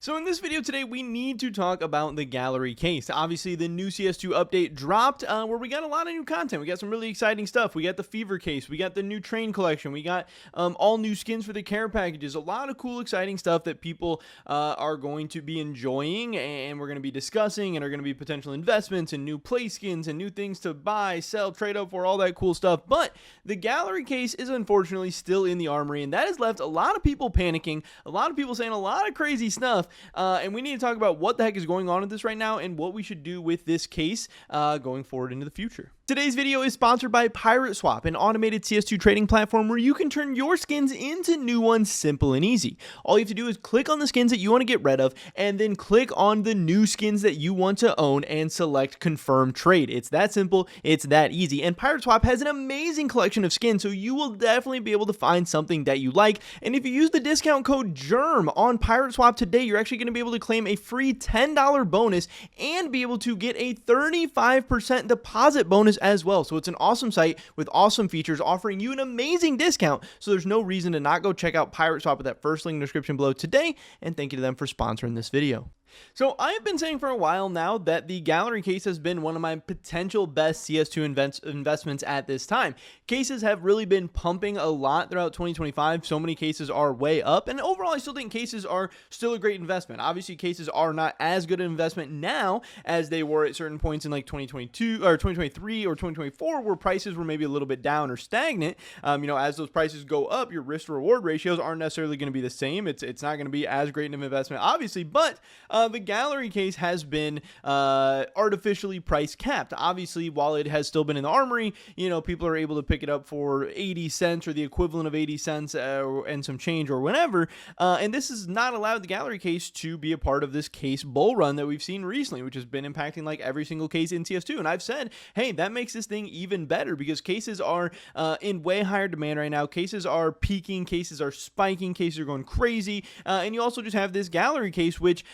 So in this video today, we need to talk about the gallery case. Obviously, the new CS2 update dropped where we got a lot of new content. We got some really exciting stuff. We got the Fever case. We got the new train collection. We got all new skins for the care packages. A lot of cool, exciting stuff that people are going to be enjoying and we're going to be discussing and are going to be potential investments and new play skins and new things to buy, sell, trade up for, all that cool stuff. But the gallery case is unfortunately still in the Armory, and that has left a lot of people panicking, a lot of people saying a lot of crazy stuff. And we need to talk about what the heck is going on with this right now and what we should do with this case going forward into the future. Today's video is sponsored by Pirate Swap, an automated CS2 trading platform where you can turn your skins into new ones simple and easy. All you have to do is click on the skins that you want to get rid of and then click on the new skins that you want to own and select confirm trade. It's that simple, it's that easy. And Pirate Swap has an amazing collection of skins, so you will definitely be able to find something that you like. And if you use the discount code GERM on Pirate Swap today, you're actually going to be able to claim a free $10 bonus and be able to get a 35% deposit bonus as well. So it's an awesome site with awesome features offering you an amazing discount. So there's no reason to not go check out Pirate Swap with that first link in the description below today. And thank you to them for sponsoring this video. So I've been saying for a while now that the gallery case has been one of my potential best CS2 investments at this time. Cases have really been pumping a lot throughout 2025. So many cases are way up, and overall I still think cases are still a great investment. Obviously cases are not as good an investment now as they were at certain points in like 2022 or 2023 or 2024 where prices were maybe a little bit down or stagnant. As those prices go up, your risk to reward ratios aren't necessarily going to be the same. It's not going to be as great of an investment obviously, but the gallery case has been artificially price capped. Obviously, while it has still been in the Armory, people are able to pick it up for 80 cents or the equivalent of 80 cents and some change or whatever. And this has not allowed the gallery case to be a part of this case bull run that we've seen recently, which has been impacting like every single case in CS2. And I've said, hey, that makes this thing even better because cases are in way higher demand right now. Cases are peaking, cases are spiking, cases are going crazy. And you also just have this gallery case, which,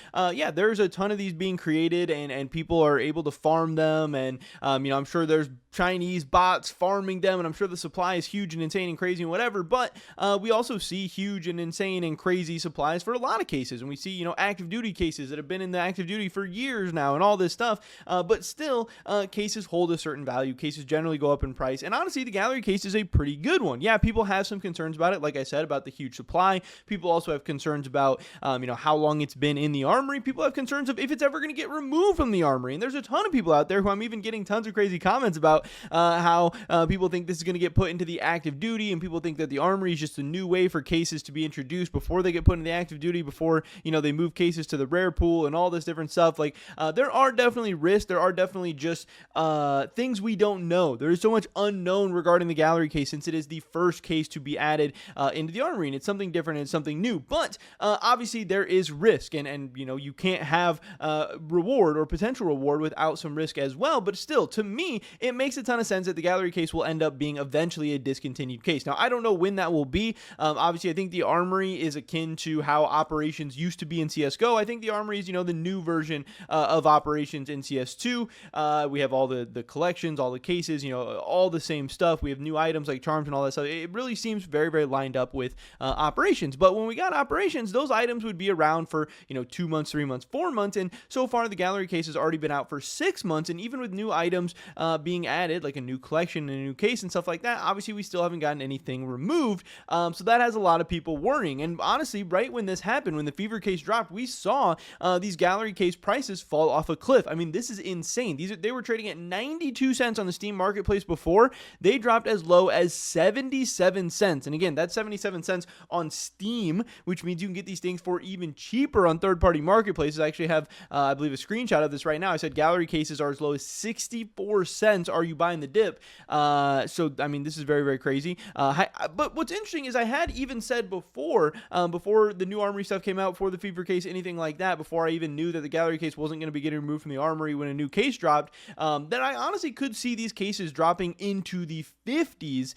there's a ton of these being created and people are able to farm them. And, I'm sure there's Chinese bots farming them, and I'm sure the supply is huge and insane and crazy and whatever. But we also see huge and insane and crazy supplies for a lot of cases. And we see, active duty cases that have been in the active duty for years now and all this stuff. But still, cases hold a certain value. Cases generally go up in price. And honestly, the gallery case is a pretty good one. Yeah, people have some concerns about it. Like I said, about the huge supply. People also have concerns about, how long it's been in the Armory. People have concerns of if it's ever going to get removed from the Armory. And there's a ton of people out there who I'm even getting tons of crazy comments about how people think this is going to get put into the active duty, and people think that the Armory is just a new way for cases to be introduced before they get put into the active duty, before, they move cases to the rare pool and all this different stuff. Like, there are definitely risks. There are definitely just things we don't know. There is so much unknown regarding the gallery case since it is the first case to be added into the Armory, and it's something different and it's something new. But obviously there is risk, and you can't have reward or potential reward without some risk as well. But still, to me, it makes a ton of sense that the gallery case will end up being eventually a discontinued case. Now, I don't know when that will be. Obviously, I think the Armory is akin to how operations used to be in CSGO. I think the Armory is, the new version of operations in CS2. We have all the collections, all the cases, all the same stuff. We have new items like charms and all that stuff. It really seems very, very lined up with operations. But when we got operations, those items would be around for, 2 months, 3 months, 4 months. And so far, the gallery case has already been out for 6 months. And even with new items being added, like a new collection and a new case and stuff like that, obviously we still haven't gotten anything removed. So that has a lot of people worrying. And honestly, right when this happened, when the Fever case dropped, we saw these gallery case prices fall off a cliff. I mean, this is insane. They were trading at 92 cents on the Steam marketplace before. They dropped as low as 77 cents. And again, that's 77 cents on Steam, which means you can get these things for even cheaper on third-party marketplaces. I actually have, I believe, a screenshot of this right now. I said gallery cases are as low as 64 cents. Are you buying the dip? So, I mean, this is very, very crazy. But what's interesting is I had even said before the new Armory stuff came out, before the Fever case, anything like that, before I even knew that the gallery case wasn't going to be getting removed from the Armory when a new case dropped, that I honestly could see these cases dropping into the 50s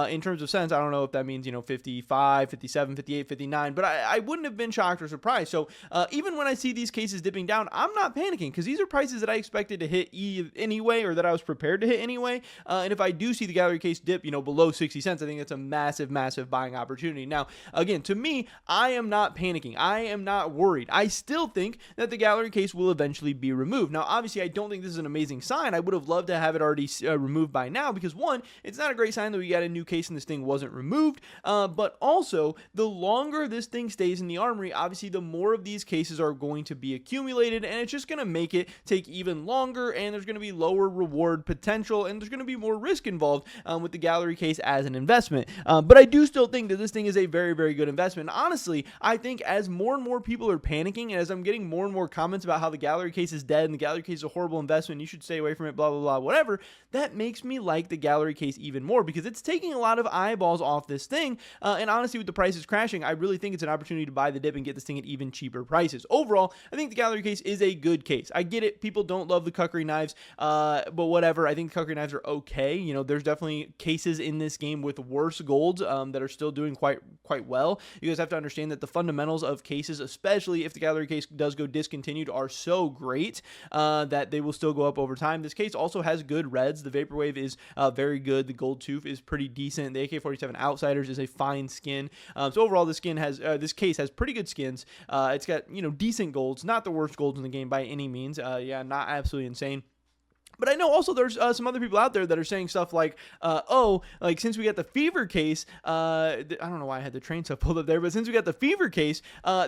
in terms of cents. I don't know if that means, 55, 57, 58, 59, but I wouldn't have been shocked or surprised. So even when I see these cases dipping down, I'm not panicking because these are prices that I expected to hit anyway, or that I was prepared to hit bit anyway. And if I do see the gallery case dip, below 60 cents, I think that's a massive, massive buying opportunity. Now, again, to me, I am not panicking. I am not worried. I still think that the gallery case will eventually be removed. Now, obviously, I don't think this is an amazing sign. I would have loved to have it already removed by now because, one, it's not a great sign that we got a new case and this thing wasn't removed. But also, the longer this thing stays in the Armory, obviously, the more of these cases are going to be accumulated, and it's just going to make it take even longer, and there's going to be lower reward potential, and there's going to be more risk involved with the gallery case as an investment. But I do still think that this thing is a very, very good investment. And honestly, I think as more and more people are panicking, and as I'm getting more and more comments about how the gallery case is dead and the gallery case is a horrible investment, you should stay away from it, blah, blah, blah, whatever, that makes me like the gallery case even more because it's taking a lot of eyeballs off this thing. And honestly, with the prices crashing, I really think it's an opportunity to buy the dip and get this thing at even cheaper prices. Overall, I think the gallery case is a good case. I get it. People don't love the Kukri knives, but whatever. I think the Kukri knives are okay. There's definitely cases in this game with worse golds that are still doing quite well. You guys have to understand that the fundamentals of cases, especially if the gallery case does go discontinued, are so great that they will still go up over time. This case also has good reds. The Vaporwave is very good. The Gold Tooth is pretty decent. The AK-47 Outsiders is a fine skin. So overall, this case has pretty good skins. It's got decent golds, not the worst golds in the game by any means. Yeah, not absolutely insane. But I know also there's some other people out there that are saying stuff like, since we got the Fever case, I don't know why I had the train stuff pulled up there, but since we got the Fever case,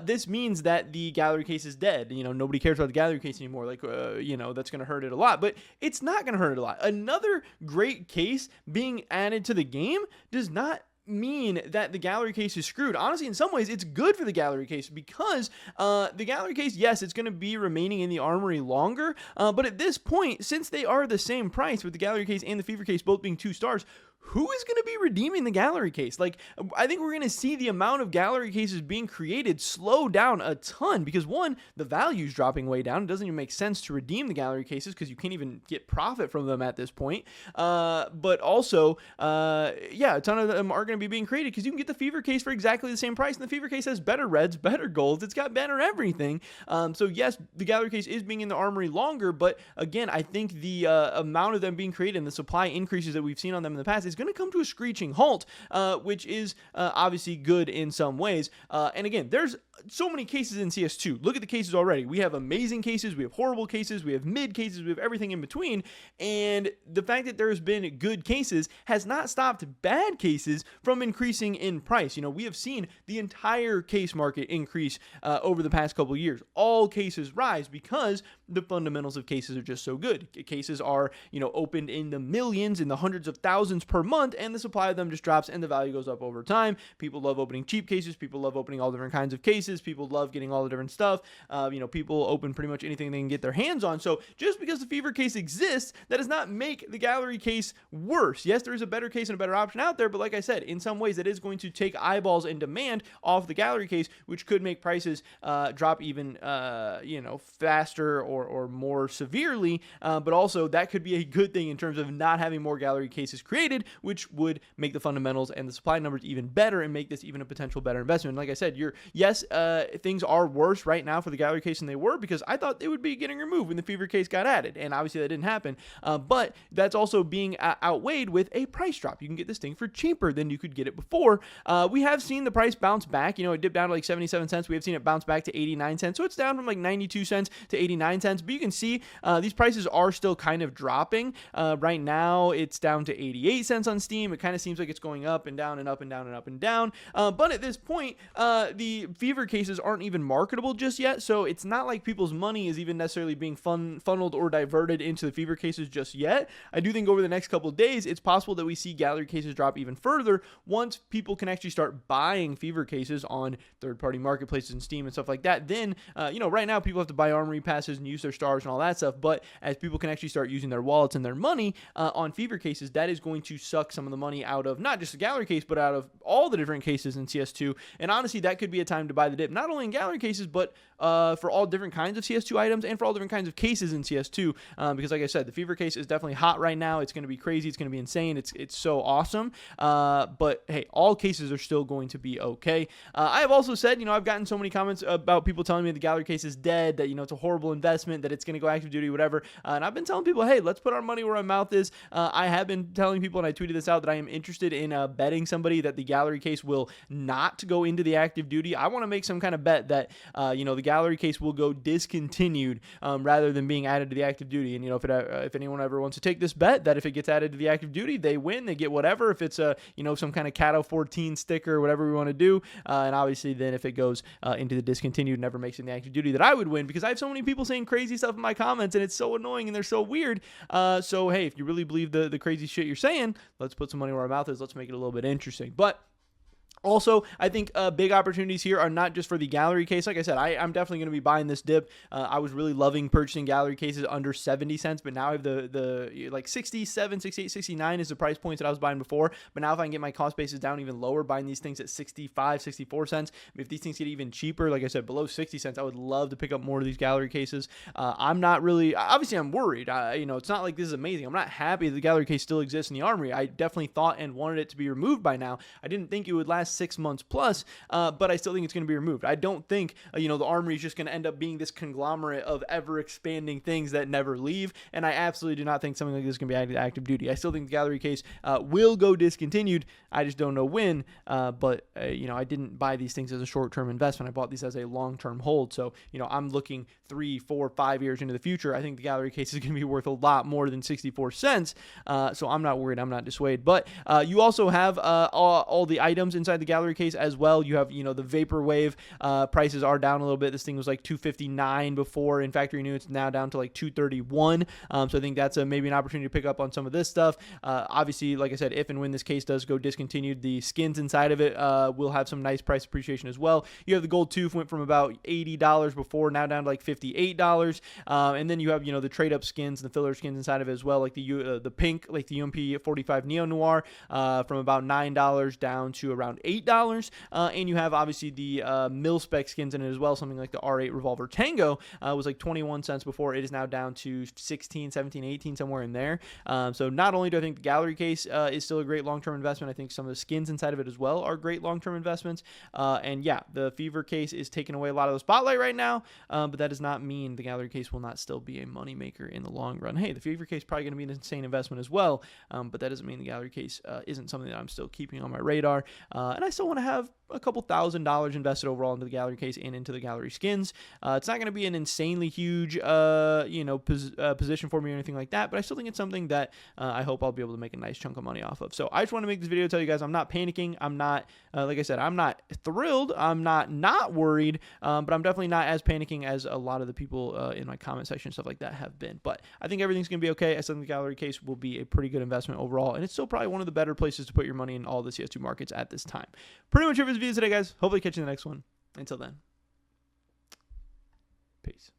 this means that the gallery case is dead. Nobody cares about the gallery case anymore. That's going to hurt it a lot. But it's not going to hurt it a lot. Another great case being added to the game does not mean that the gallery case is screwed. Honestly, in some ways, it's good for the gallery case because the gallery case, yes, it's going to be remaining in the Armory longer, but at this point, since they are the same price with the gallery case and the Fever case both being 2 stars, who is going to be redeeming the gallery case? I think we're going to see the amount of gallery cases being created slow down a ton because, one, the value is dropping way down. It doesn't even make sense to redeem the gallery cases because you can't even get profit from them at this point. But also, a ton of them are going to be being created because you can get the Fever case for exactly the same price, and the Fever case has better reds, better golds. It's got better everything. So, yes, the gallery case is being in the Armory longer, but, again, I think the amount of them being created and the supply increases that we've seen on them in the past is going to come to a screeching halt, which is obviously good in some ways. And again, there's so many cases in CS2. Look at the cases already. We have amazing cases, we have horrible cases, we have mid cases, we have everything in between. And the fact that there's been good cases has not stopped bad cases from increasing in price. We have seen the entire case market increase over the past couple of years. All cases rise because the fundamentals of cases are just so good. Cases are, opened in the millions, in the hundreds of thousands per month, and the supply of them just drops and the value goes up over time. People love opening cheap cases. People love opening all different kinds of cases. People love getting all the different stuff. People open pretty much anything they can get their hands on. So just because the Fever case exists, that does not make the gallery case worse. Yes, there is a better case and a better option out there, but like I said, in some ways, it is going to take eyeballs and demand off the gallery case, which could make prices drop even, faster or more severely. But also, that could be a good thing in terms of not having more gallery cases created, which would make the fundamentals and the supply numbers even better and make this even a potential better investment. And like I said, things are worse right now for the gallery case than they were because I thought they would be getting removed when the Fever case got added, and obviously that didn't happen. But that's also being outweighed with a price drop. You can get this thing for cheaper than you could get it before. We have seen the price bounce back. It dipped down to 77 cents. We have seen it bounce back to 89 cents. So it's down from 92 cents to 89 cents. But you can see these prices are still kind of dropping. Right now, it's down to 88 cents on Steam. It kind of seems like it's going up and down and up and down and up and down. But at this point, the Fever cases aren't even marketable just yet. So it's not like people's money is even necessarily being funneled or diverted into the Fever cases just yet. I do think over the next couple of days, it's possible that we see gallery cases drop even further once people can actually start buying Fever cases on third-party marketplaces and Steam and stuff like that. Then, right now people have to buy Armory passes and use their stars and all that stuff. But as people can actually start using their wallets and their money on Fever cases, that is going to suck some of the money out of not just the gallery case, but out of all the different cases in CS2. And honestly, that could be a time to buy buy the dip, not only in gallery cases, but for all different kinds of CS2 items and for all different kinds of cases in CS2. Because like I said, the fever case is definitely hot right now. It's going to be crazy. It's going to be insane. It's so awesome. But hey, all cases are still going to be okay. I have also said, I've gotten so many comments about people telling me the gallery case is dead, that, it's a horrible investment, that it's going to go active duty, whatever. And I've been telling people, hey, let's put our money where our mouth is. I have been telling people, and I tweeted this out, that I am interested in betting somebody that the gallery case will not go into the active duty. I want to make some kind of bet that, the gallery case will go discontinued rather than being added to the active duty. And, if anyone ever wants to take this bet, that if it gets added to the active duty, they win, they get whatever. If it's some kind of Cato 14 sticker or whatever we want to do. And obviously then if it goes into the discontinued, never makes it in the active duty, that I would win, because I have so many people saying crazy stuff in my comments and it's so annoying and they're so weird. So, hey, if you really believe the crazy shit you're saying, let's put some money where our mouth is. Let's make it a little bit interesting. But also, I think big opportunities here are not just for the gallery case. Like I said, I'm definitely going to be buying this dip. I was really loving purchasing gallery cases under 70 cents, but now I have the like 67, 68, 69 is the price points that I was buying before. But now if I can get my cost basis down even lower, buying these things at 65, 64 cents, if these things get even cheaper, like I said, below 60 cents, I would love to pick up more of these gallery cases. I'm not really, obviously I'm worried. It's not like this is amazing. I'm not happy the gallery case still exists in the Armory. I definitely thought and wanted it to be removed by now. I didn't think it would last 6 months plus, but I still think it's going to be removed. I don't think, the Armory is just going to end up being this conglomerate of ever expanding things that never leave. And I absolutely do not think something like this is going to be added to active duty. I still think the gallery case will go discontinued. I just don't know when. But I didn't buy these things as a short-term investment. I bought these as a long-term hold. So, I'm looking 3, 4, 5 years into the future. I think the gallery case is going to be worth a lot more than 64 cents. So I'm not worried. I'm not dissuaded. But you also have all the items inside the gallery case as well. You have, the Vaporwave prices are down a little bit. This thing was like $259 before in factory new. It's now down to like $231. So I think that's maybe an opportunity to pick up on some of this stuff. Obviously, like I said, if and when this case does go discontinued, the skins inside of it will have some nice price appreciation as well. You have the Gold Tooth, went from about $80 before, now down to like $58. And then you have, the trade up skins, the filler skins inside of it as well, like the pink, like the UMP 45 Neo Noir, from about $9 down to around $8. And you have obviously the mil spec skins in it as well. Something like the R8 Revolver Tango was like 21 cents before. It is now down to 16, 17, 18, somewhere in there. So not only do I think the gallery case is still a great long-term investment, I think some of the skins inside of it as well are great long-term investments. And yeah, the fever case is taking away a lot of the spotlight right now, but that does not mean the gallery case will not still be a moneymaker in the long run. Hey, the fever case is probably going to be an insane investment as well, but that doesn't mean the gallery case isn't something that I'm still keeping on my radar. And I still want to have a couple $1,000s invested overall into the gallery case and into the gallery skins. It's not going to be an insanely huge, position for me or anything like that, but I still think it's something that I hope I'll be able to make a nice chunk of money off of. So I just want to make this video to tell you guys I'm not panicking. I'm not, like I said, I'm not thrilled. I'm not worried, but I'm definitely not as panicking as a lot of the people in my comment section, stuff like that, have been. But I think everything's going to be okay. I still think the gallery case will be a pretty good investment overall, and it's still probably one of the better places to put your money in all the CS2 markets at this time. Pretty much it for this video today, guys. Hopefully catch you in the next one. Until then, peace.